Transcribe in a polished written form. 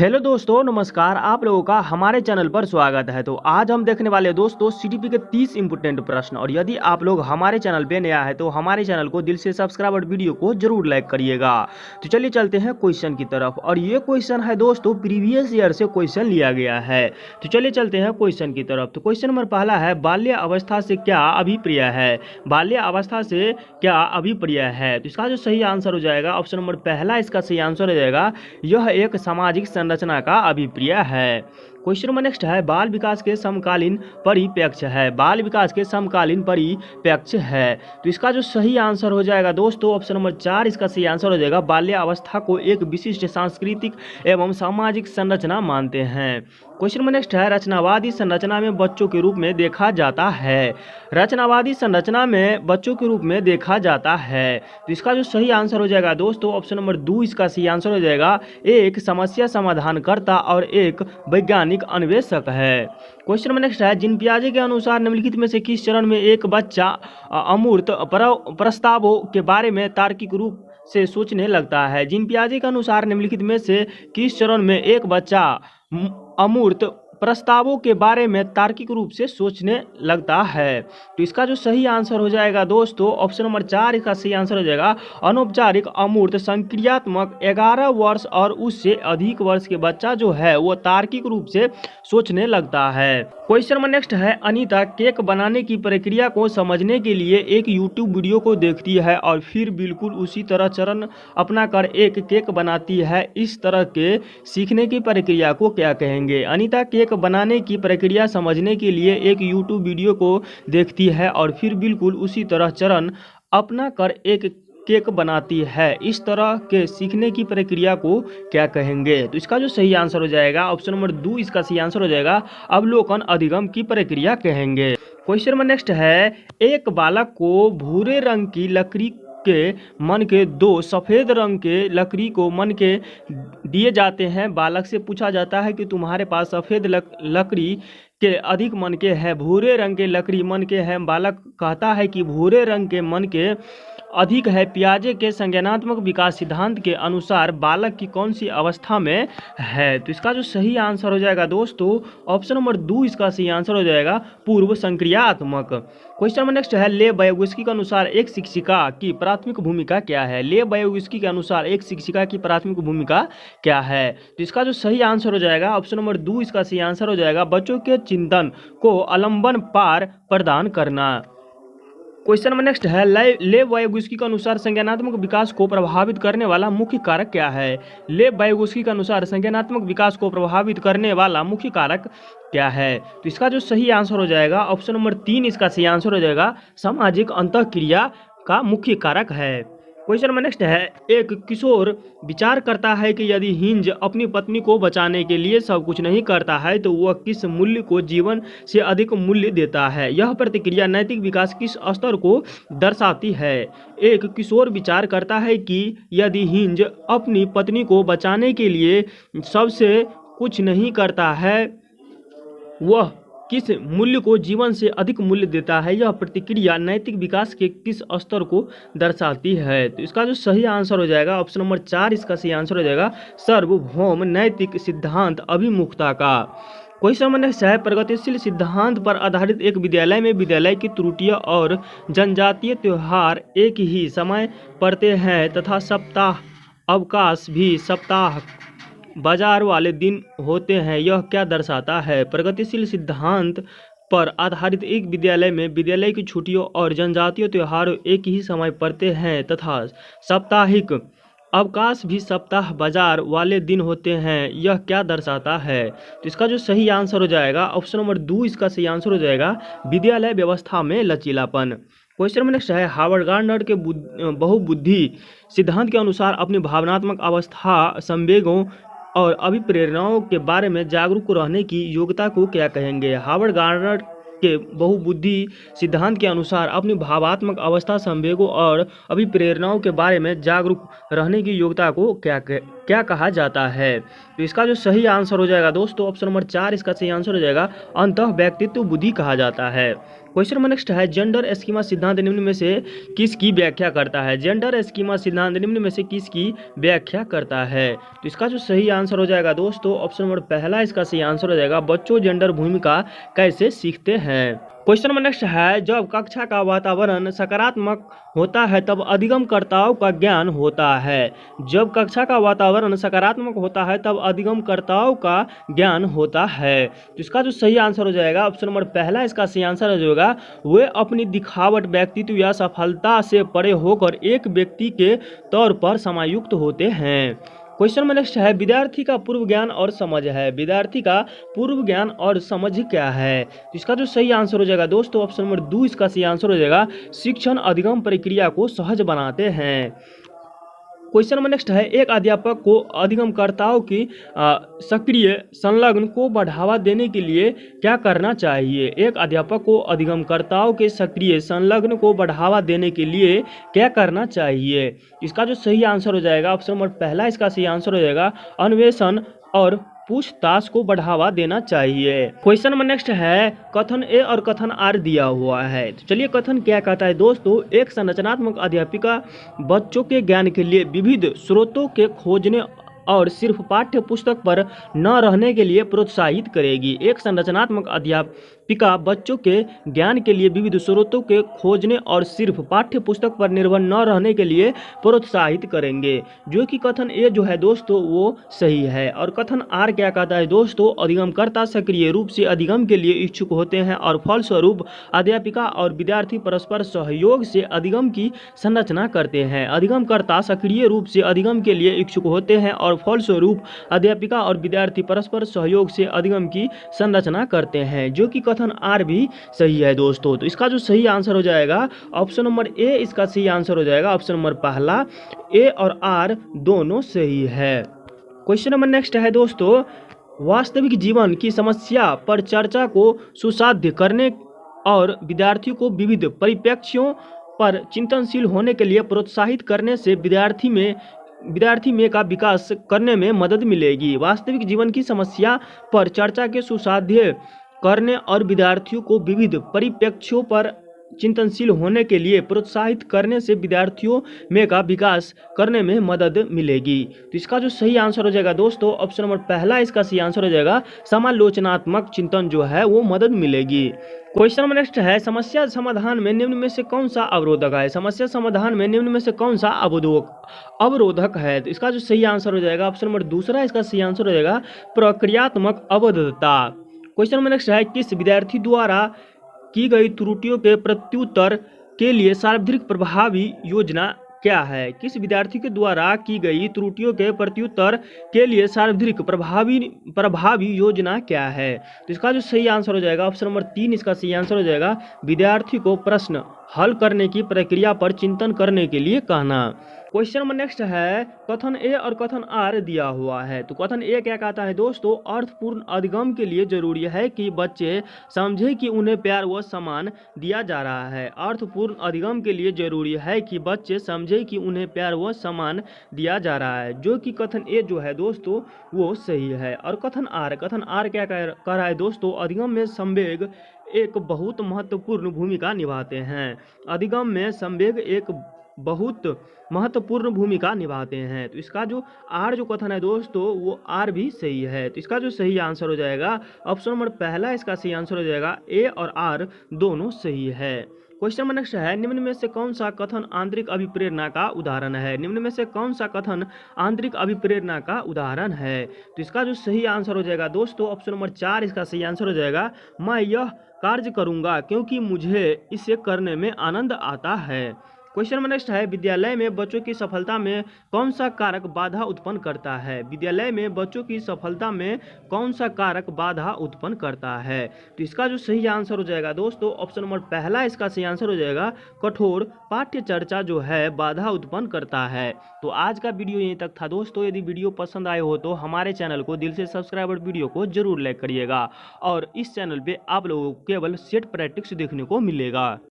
Hello दोस्तों, नमस्कार। आप लोगों का हमारे चैनल पर स्वागत है। तो आज हम देखने वाले दोस्तों सीटीपी के 30 इंपोर्टेंट प्रश्न। और यदि आप लोग हमारे चैनल पे नया है तो हमारे चैनल को दिल से सब्सक्राइब और वीडियो को जरूर लाइक करिएगा। तो चलिए चलते हैं क्वेश्चन की तरफ। और ये क्वेश्चन है दोस्तों प्रीवियस ईयर से क्वेश्चन लिया गया है। तो चलिए चलते हैं क्वेश्चन की तरफ। तो क्वेश्चन नंबर पहला है, बाल्य अवस्था से क्या अभिप्रिय है? बाल्य अवस्था से क्या अभिप्रिय है? तो इसका जो सही आंसर हो जाएगा ऑप्शन नंबर पहला, इसका सही आंसर हो जाएगा यह एक सामाजिक संरचना का अभिप्रिय है। क्वेश्चन नंबर नेक्स्ट है, बाल विकास के समकालीन परिप्रेक्ष्य है। बाल विकास के समकालीन परिप्रेक्ष्य है। तो इसका जो सही आंसर हो जाएगा दोस्तों ऑप्शन नंबर 4, इसका सही आंसर हो जाएगा बाल्य अवस्था को एक विशिष्ट सांस्कृतिक एवं सामाजिक संरचना मानते हैं। क्वेश्चन नंबर नेक्स्ट है, रचनावादी संरचना में बच्चों के रूप में देखा जाता है। रचनावादी संरचना में बच्चों के रूप में देखा जाता है। तो इसका जो सही आंसर हो जाएगा दोस्तों ऑप्शन नंबर 2, इसका सही आंसर हो जाएगा एक समस्या समाधानकर्ता और एक वैज्ञानिक अन्वेषक है। क्वेश्चन नंबर नेक्स्ट है, जिन पियाजे के अनुसार निम्नलिखित में से किस चरण में एक बच्चा अमूर्त प्रस्तावों के बारे में तार्किक रूप से सोचने लगता है? जिन पियाजे के अनुसार निम्नलिखित में से किस चरण में एक बच्चा अमूर्त प्रस्तावों के बारे में तार्किक रूप से सोचने लगता है? तो इसका जो सही आंसर हो जाएगा दोस्तों ऑप्शन नंबर 4, इसका सही आंसर हो जाएगा अनौपचारिक अमूर्त संक्रियात्मक 11 वर्ष और उससे अधिक वर्ष के बच्चा जो है वो तार्किक रूप से सोचने लगता है। क्वेश्चन नंबर नेक्स्ट है, अनीता केक बनाने की प्रक्रिया को समझने के लिए एक यूट्यूब वीडियो को देखती है और फिर बिल्कुल उसी तरह चरण अपनाकर एक केक बनाती है। इस तरह के सीखने की प्रक्रिया को क्या कहेंगे? अनीता केक बनाने की प्रक्रिया समझने के लिए एक यूट्यूब वीडियो को देखती है और फिर बिल्कुल उसी तरह चरण अपनाकर एक केक बनाती है। इस तरह के सीखने की प्रक्रिया को क्या कहेंगे? तो इसका जो सही आंसर हो जाएगा ऑप्शन नंबर 2, इसका सही आंसर हो जाएगा अवलोकन अधिगम की प्रक्रिया कहेंगे। क्वेश्चन नंबर नेक्स्ट है, एक बालक को भूरे रंग की लकड़ी के मन के 2 सफ़ेद रंग के लकड़ी को मन के दिए जाते हैं। बालक से पूछा जाता है कि तुम्हारे पास सफ़ेद लकड़ी के अधिक मन के हैं, भूरे रंग के लकड़ी मन के हैं। बालक कहता है कि भूरे रंग के मन के अधिक है। पियाजे के संज्ञानात्मक विकास सिद्धांत के अनुसार बालक की कौन सी अवस्था में है? तो इसका जो सही आंसर हो जाएगा दोस्तों ऑप्शन नंबर 2, इसका सही आंसर हो जाएगा पूर्व संक्रियात्मक। क्वेश्चन नंबर नेक्स्ट है, ले वायोगिस्की के अनुसार एक शिक्षिका की प्राथमिक भूमिका क्या है? ले वायोगिस्की के अनुसार एक शिक्षिका की प्राथमिक भूमिका क्या है? तो इसका जो सही आंसर हो जाएगा ऑप्शन नंबर 2, इसका सही आंसर हो जाएगा बच्चों के चिंतन को आलम्बन पार प्रदान करना। क्वेश्चन नंबर नेक्स्ट है, लेव वायोगिस्की के अनुसार संज्ञानात्मक विकास को प्रभावित करने वाला मुख्य कारक क्या है? लेव वायोगिस्की के अनुसार संज्ञानात्मक विकास को प्रभावित करने वाला मुख्य कारक क्या है? तो इसका जो सही आंसर हो जाएगा ऑप्शन नंबर 3, इसका सही आंसर हो जाएगा सामाजिक अंतःक्रिया का मुख्य कारक है। क्वेश्चन नंबर नेक्स्ट है, एक किशोर विचार करता है कि यदि हिंज अपनी पत्नी को बचाने के लिए सब कुछ नहीं करता है तो वह किस मूल्य को जीवन से अधिक मूल्य देता है? यह प्रतिक्रिया नैतिक विकास किस स्तर को दर्शाती है? एक किशोर विचार करता है कि यदि हिंज अपनी पत्नी को बचाने के लिए सबसे कुछ नहीं करता है वह किस मूल्य को जीवन से अधिक मूल्य देता है? यह प्रतिक्रिया नैतिक विकास के किस स्तर को दर्शाती है? तो इसका जो सही आंसर हो जाएगा ऑप्शन नंबर 4, इसका सही आंसर हो जाएगा सार्वभौम नैतिक सिद्धांत अभिमुखता का। क्वेश्चन नंबर नेक्स्ट है, प्रगतिशील सिद्धांत पर आधारित एक विद्यालय में विद्यालय की त्रुटियां और जनजातीय त्यौहार एक ही समय पड़ते हैं तथा सप्ताह अवकाश भी सप्ताह बाजार वाले दिन होते हैं। यह क्या दर्शाता है? प्रगतिशील सिद्धांत पर आधारित एक विद्यालय में विद्यालय की छुट्टियों और जनजातीय त्योहार एक ही समय पड़ते हैं तथा साप्ताहिक अवकाश भी सप्ताह बाजार वाले दिन होते हैं। यह क्या दर्शाता है? तो इसका जो सही आंसर हो जाएगा ऑप्शन नंबर 2, इसका सही आंसर हो जाएगा विद्यालय व्यवस्था में लचीलापन। क्वेश्चन में नेक्स्ट है, हार्वर्ड गार्डनर के बहुबुद्धि सिद्धांत के अनुसार अपनी भावनात्मक अवस्था, संवेगों और अभिप्रेरणाओं के बारे में जागरूक रहने की योग्यता को क्या कहेंगे? हार्वर्ड गार्डनर के बहुबुद्धि सिद्धांत के अनुसार अपनी भावात्मक अवस्था, संवेगों और अभिप्रेरणाओं के बारे में जागरूक रहने की योग्यता को क्या कहा जाता है? तो इसका जो सही आंसर हो जाएगा दोस्तों ऑप्शन नंबर 4, इसका सही आंसर हो जाएगा अंतः व्यक्तित्व बुद्धि कहा जाता है। क्वेश्चन नंबर नेक्स्ट है, जेंडर स्कीमा सिद्धांत निम्न में से किसकी व्याख्या करता है? जेंडर स्कीमा सिद्धांत निम्न में से किसकी व्याख्या करता है? तो इसका जो सही आंसर हो जाएगा दोस्तों, ऑप्शन नंबर पहला इसका सही आंसर हो जाएगा, बच्चों जेंडर भूमिका कैसे सीखते हैं। क्वेश्चन नंबर नेक्स्ट है, जब कक्षा का वातावरण सकारात्मक होता है तब अधिगमकर्ताओं का ज्ञान होता है। जब कक्षा का वातावरण सकारात्मक होता है तब अधिगमकर्ताओं का ज्ञान होता है। तो इसका जो सही आंसर हो जाएगा, ऑप्शन नंबर पहला इसका सही आंसर हो जाएगा, वे अपनी दिखावट, व्यक्तित्व या सफलता से परे होकर एक व्यक्ति के तौर पर समायुक्त होते हैं। क्वेश्चन में नेक्स्ट है, विद्यार्थी का पूर्व ज्ञान और समझ है। विद्यार्थी का पूर्व ज्ञान और समझ क्या है? तो इसका जो सही आंसर हो जाएगा दोस्तों, ऑप्शन नंबर 2 इसका सही आंसर हो जाएगा, शिक्षण अधिगम प्रक्रिया को सहज बनाते हैं। क्वेश्चन नंबर नेक्स्ट है, एक अध्यापक को अधिगमकर्ताओं की सक्रिय संलग्न को बढ़ावा देने के लिए क्या करना चाहिए? एक अध्यापक को अधिगमकर्ताओं के सक्रिय संलग्न को बढ़ावा देने के लिए क्या करना चाहिए? इसका जो सही आंसर हो जाएगा, ऑप्शन नंबर पहला इसका सही आंसर हो जाएगा, अन्वेषण और पूछताछ को बढ़ावा देना चाहिए। क्वेश्चन नंबर नेक्स्ट है, कथन ए और कथन आर दिया हुआ है। तो चलिए कथन क्या कहता है दोस्तों, एक संरचनात्मक अध्यापिका बच्चों के ज्ञान के लिए विविध स्रोतों के खोजने और सिर्फ पाठ्य पुस्तक पर न रहने के लिए प्रोत्साहित करेगी। एक संरचनात्मक अध्यापिका बच्चों के ज्ञान के लिए विविध स्रोतों के खोजने और सिर्फ पाठ्य पुस्तक पर निर्भर न रहने के लिए प्रोत्साहित करेंगे, जो कि कथन ए जो है दोस्तों वो सही है। और कथन आर क्या कहता है दोस्तों, अधिगमकर्ता सक्रिय रूप से अधिगम के लिए इच्छुक होते हैं और फलस्वरूप अध्यापिका और विद्यार्थी परस्पर सहयोग से अधिगम की संरचना करते हैं। अधिगमकर्ता सक्रिय रूप से अधिगम के लिए इच्छुक होते हैं और फलस्वरूप अध्यापिका और विद्यार्थी परस्पर सहयोग से अधिगम की संरचना करते हैं, जो कि कथन आर भी सही है दोस्तों। तो इसका जो सही आंसर हो जाएगा, ऑप्शन नंबर ए इसका सही आंसर हो जाएगा, ऑप्शन नंबर पहला, ए और आर दोनों सही है। क्वेश्चन नंबर नेक्स्ट है दोस्तों, वास्तविक जीवन की समस्या पर चर्चा को सुसाध्य करने और विद्यार्थियों को विविध परिप्रेक्ष्यों पर चिंतनशील होने के लिए प्रोत्साहित करने से विद्यार्थी में का विकास करने में मदद मिलेगी। वास्तविक जीवन की समस्या पर चर्चा के सुसाध्य करने और विद्यार्थियों को विविध परिप्रेक्ष्यों पर चिंतनशील होने के लिए प्रोत्साहित करने से विद्यार्थियों में का विकास करने में मदद मिलेगी। तो इसका जो सही आंसर हो जाएगा दोस्तों, ऑप्शन नंबर पहला इसका सही आंसर हो जाएगा, समालोचनात्मक चिंतन जो है वो मदद मिलेगी। क्वेश्चन नंबर नेक्स्ट है, समस्या समाधान में निम्न में से कौन सा अवरोधक है? समस्या समाधान में निम्न में से कौन सा अवरोधक है? तो इसका जो सही आंसर हो जाएगा, ऑप्शन नंबर दूसरा इसका सही आंसर हो जाएगा, प्रक्रियात्मक अवरोधकता। क्वेश्चन नंबर नेक्स्ट है, किस विद्यार्थी द्वारा की गई त्रुटियों के प्रत्युत्तर के लिए सार्वत्रिक प्रभावी योजना क्या है? किस विद्यार्थी के द्वारा की गई त्रुटियों के प्रत्युत्तर के लिए सार्वत्रिक प्रभावी योजना क्या है? तो इसका जो सही आंसर हो जाएगा, ऑप्शन नंबर 3 इसका सही आंसर हो जाएगा, विद्यार्थी को प्रश्न हल करने की प्रक्रिया पर चिंतन करने के लिए कहना। क्वेश्चन नंबर नेक्स्ट है, कथन ए और कथन आर दिया हुआ है। तो कथन ए क्या कहता है दोस्तों, अर्थपूर्ण अधिगम के लिए जरूरी है कि बच्चे समझे कि उन्हें प्यार व सम्मान दिया जा रहा है। अर्थपूर्ण अधिगम के लिए जरूरी है कि बच्चे समझे कि उन्हें प्यार व सम्मान दिया जा रहा है, जो कि कथन ए जो है दोस्तों वो सही है। और कथन आर क्या कह रहा है दोस्तों, अधिगम में संवेग एक बहुत महत्वपूर्ण भूमिका निभाते हैं। अधिगम में संवेग एक बहुत महत्वपूर्ण भूमिका निभाते हैं। तो इसका जो आर जो कथन है दोस्तों वो आर भी सही है। तो इसका जो सही आंसर हो जाएगा, ऑप्शन नंबर पहला इसका सही आंसर हो जाएगा, ए और आर दोनों सही है। क्वेश्चन नंबर नेक्स्ट है, निम्न में से कौन सा कथन आंतरिक अभिप्रेरणा का उदाहरण है? निम्न में से कौन सा कथन आंतरिक अभिप्रेरणा का उदाहरण है? तो इसका जो सही आंसर हो जाएगा दोस्तों, ऑप्शन नंबर 4 इसका सही आंसर हो जाएगा, मैं यह कार्य करूंगा क्योंकि मुझे इसे करने में आनंद आता है। क्वेश्चन नंबर नेक्स्ट है, विद्यालय में बच्चों की सफलता में कौन सा कारक बाधा उत्पन्न करता है? विद्यालय में बच्चों की सफलता में कौन सा कारक बाधा उत्पन्न करता है? तो इसका जो सही आंसर हो जाएगा दोस्तों, ऑप्शन नंबर पहला इसका सही आंसर हो जाएगा, कठोर पाठ्य चर्चा जो है बाधा उत्पन्न करता है। तो आज का वीडियो यहीं तक था दोस्तों। यदि वीडियो पसंद आए हो तो हमारे चैनल को दिल से सब्सक्राइब और वीडियो को जरूर लाइक करिएगा। और इस चैनल पे आप लोगों को केवल सेट प्रैक्टिस देखने को मिलेगा।